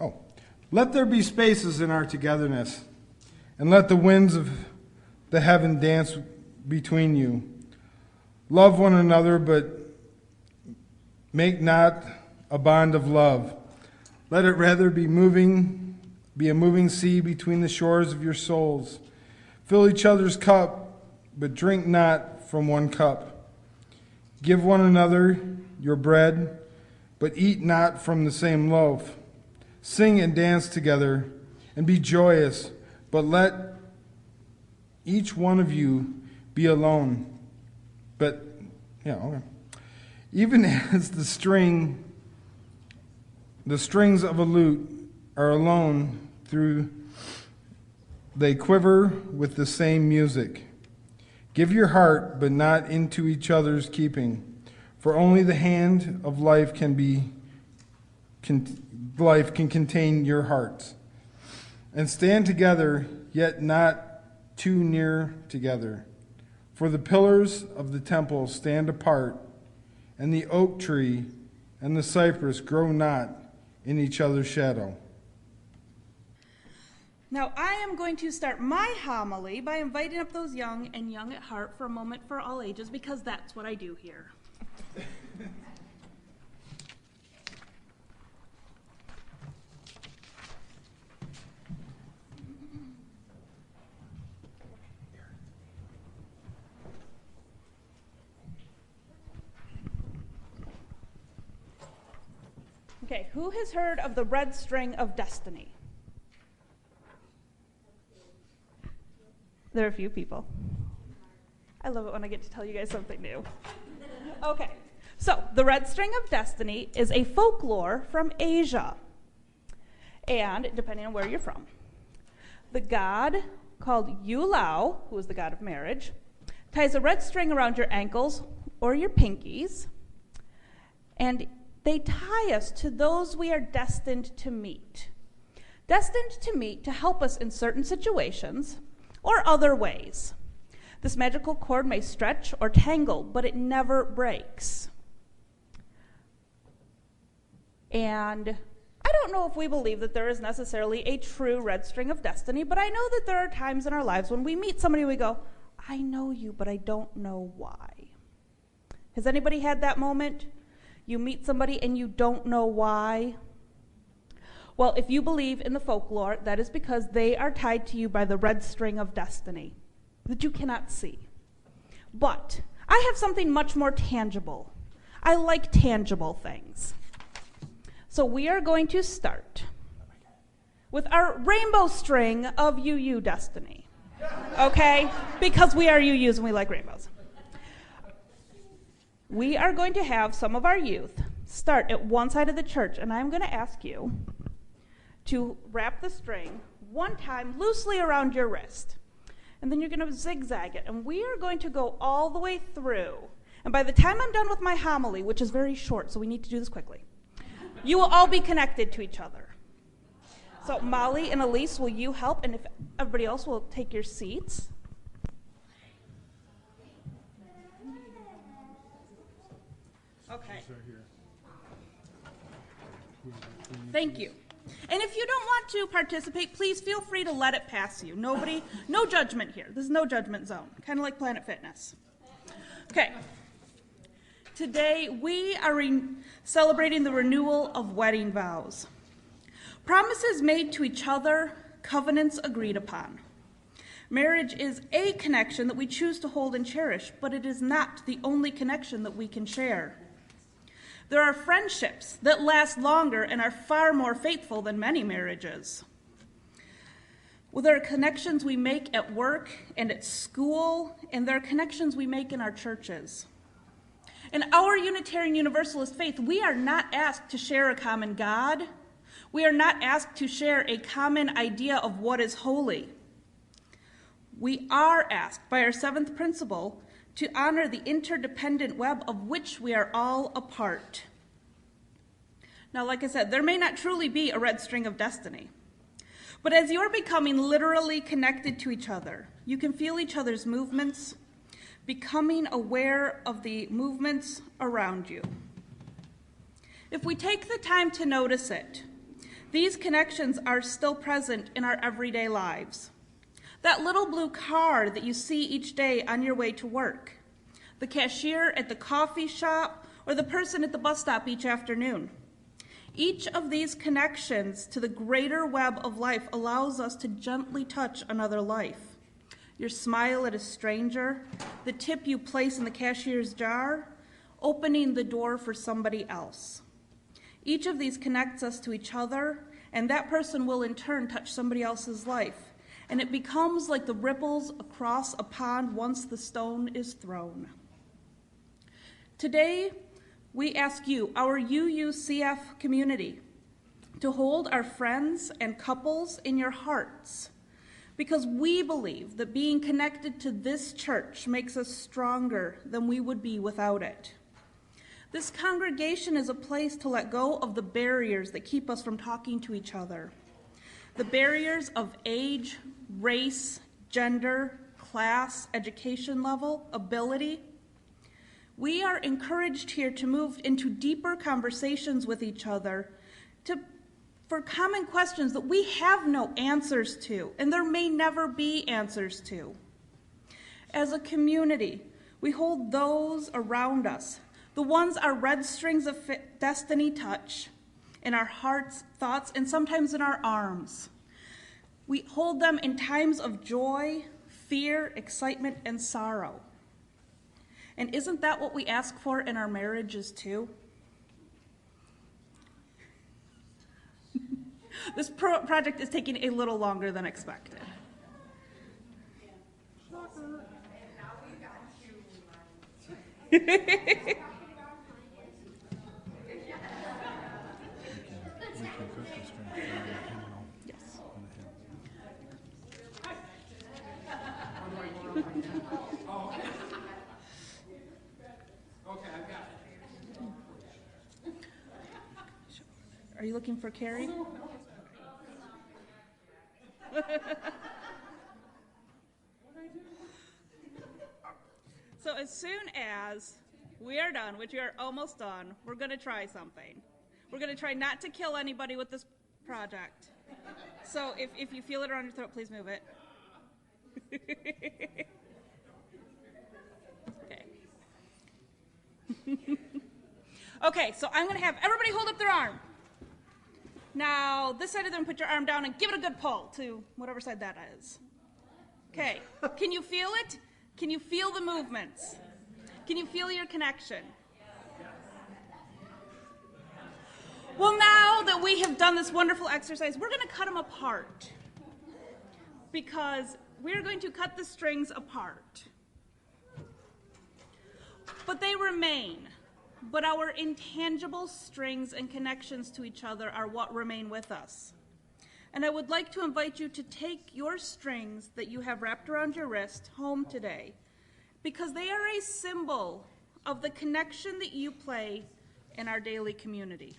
Oh, let there be spaces in our togetherness, and let the winds of the heaven dance between you. Love one another, but make not a bond of love. Let it rather be a moving sea between the shores of your souls. Fill each other's cup, but drink not from one cup. Give one another your bread, but eat not from the same loaf. Sing and dance together, and be joyous, but let each one of you be alone. But, even as the strings of a lute are alone they quiver with the same music. Give your heart, but not into each other's keeping, for only the hand of life can contain your hearts. And stand together, yet not too near together. For the pillars of the temple stand apart, and the oak tree and the cypress grow not in each other's shadow. Now I am going to start my homily by inviting up those young and young at heart for a moment for all ages, because that's what I do here. Okay, who has heard of the red string of destiny? There are a few people. I love it when I get to tell you guys something new. Okay, so the red string of destiny is a folklore from Asia. And depending on where you're from, the god called Yulao, who is the god of marriage, ties a red string around your ankles or your pinkies, and they tie us to those we are destined to meet. Destined to meet to help us in certain situations or other ways. This magical cord may stretch or tangle, but it never breaks. And I don't know if we believe that there is necessarily a true red string of destiny, but I know that there are times in our lives when we meet somebody and we go, I know you, but I don't know why. Has anybody had that moment? You meet somebody and you don't know why. Well, if you believe in the folklore, that is because they are tied to you by the red string of destiny that you cannot see. But I have something much more tangible. I like tangible things. So we are going to start with our rainbow string of UU destiny. Okay? Because we are UUs and we like rainbows. We are going to have some of our youth start at one side of the church, and I'm going to ask you to wrap the string one time loosely around your wrist. And then you're going to zigzag it, and we are going to go all the way through. And by the time I'm done with my homily, which is very short, so we need to do this quickly, you will all be connected to each other. So Molly and Elise, will you help? And if everybody else will take your seats. Okay. Thank you. And if you don't want to participate, please feel free to let it pass you. No judgment here. This is no judgment zone, kind of like Planet Fitness. Okay. Today, we are celebrating the renewal of wedding vows. Promises made to each other, covenants agreed upon. Marriage is a connection that we choose to hold and cherish, but it is not the only connection that we can share. There are friendships that last longer and are far more faithful than many marriages. Well, there are connections we make at work and at school, and there are connections we make in our churches. In our Unitarian Universalist faith, we are not asked to share a common God. We are not asked to share a common idea of what is holy. We are asked by our seventh principle to honor the interdependent web of which we are all a part. Now, like I said, there may not truly be a red string of destiny, but as you're becoming literally connected to each other, you can feel each other's movements, becoming aware of the movements around you. If we take the time to notice it, These connections are still present in our everyday lives. That little blue car that you see each day on your way to work, the cashier at the coffee shop, or the person at the bus stop each afternoon. Each of these connections to the greater web of life allows us to gently touch another life. Your smile at a stranger, the tip you place in the cashier's jar, opening the door for somebody else. Each of these connects us to each other, and that person will in turn touch somebody else's life. And it becomes like the ripples across a pond once the stone is thrown. Today, we ask you, our UUCF community, to hold our friends and couples in your hearts, because we believe that being connected to this church makes us stronger than we would be without it. This congregation is a place to let go of the barriers that keep us from talking to each other. The barriers of age, race, gender, class, education level, ability. We are encouraged here to move into deeper conversations with each other for common questions that we have no answers to, and there may never be answers to. As a community, we hold those around us, the ones our red strings of destiny touch, in our hearts, thoughts, and sometimes in our arms. We hold them in times of joy, fear, excitement, and sorrow. And isn't that what we ask for in our marriages too? This project is taking a little longer than expected. Yes. Are you looking for Carrie? So as soon as we are done, which we are almost done, we're going to try something. We're going to try not to kill anybody with this project. So if you feel it around your throat, please move it. Okay. Okay, so I'm going to have everybody hold up their arm. Now, this side of them, put your arm down and give it a good pull to whatever side that is. Okay, can you feel it? Can you feel the movements? Can you feel your connection? Well, now that we have done this wonderful exercise, we're going to cut them apart, because we're going to cut the strings apart. But they remain. But our intangible strings and connections to each other are what remain with us. And I would like to invite you to take your strings that you have wrapped around your wrist home today, because they are a symbol of the connection that you play in our daily community.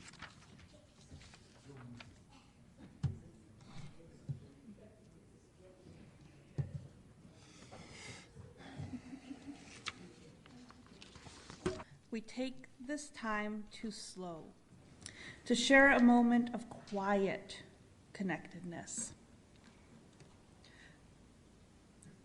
We take this time to slow, to share a moment of quiet connectedness.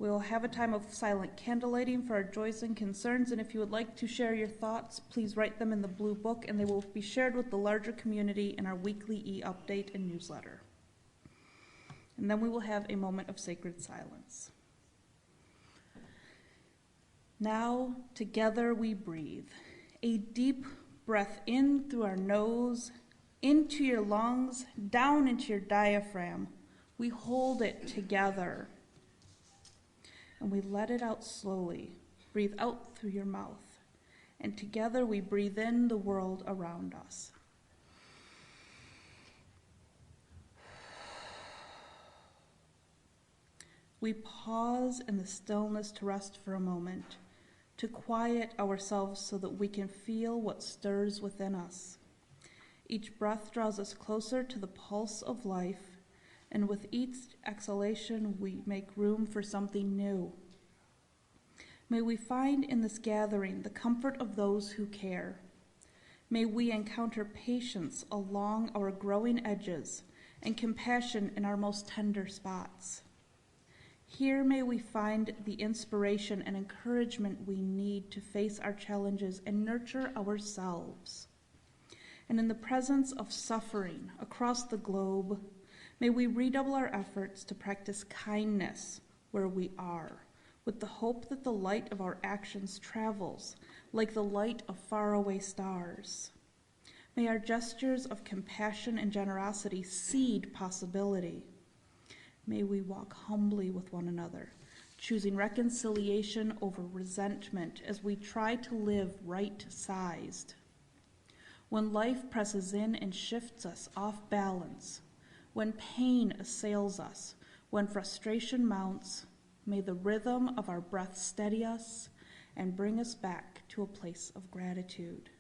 We will have a time of silent candlelighting for our joys and concerns, and if you would like to share your thoughts, please write them in the blue book, and they will be shared with the larger community in our weekly e-update and newsletter. And then we will have a moment of sacred silence. Now, together we breathe. A deep breath in through our nose, into your lungs, down into your diaphragm. We hold it together. And we let it out slowly. Breathe out through your mouth. And together we breathe in the world around us. We pause in the stillness to rest for a moment, to quiet ourselves so that we can feel what stirs within us. Each breath draws us closer to the pulse of life, and with each exhalation, we make room for something new. May we find in this gathering the comfort of those who care. May we encounter patience along our growing edges, and compassion in our most tender spots. Here may we find the inspiration and encouragement we need to face our challenges and nurture ourselves. And in the presence of suffering across the globe, may we redouble our efforts to practice kindness where we are, with the hope that the light of our actions travels like the light of faraway stars. May our gestures of compassion and generosity seed possibility. May we walk humbly with one another, choosing reconciliation over resentment as we try to live right-sized. When life presses in and shifts us off balance, when pain assails us, when frustration mounts, may the rhythm of our breath steady us and bring us back to a place of gratitude.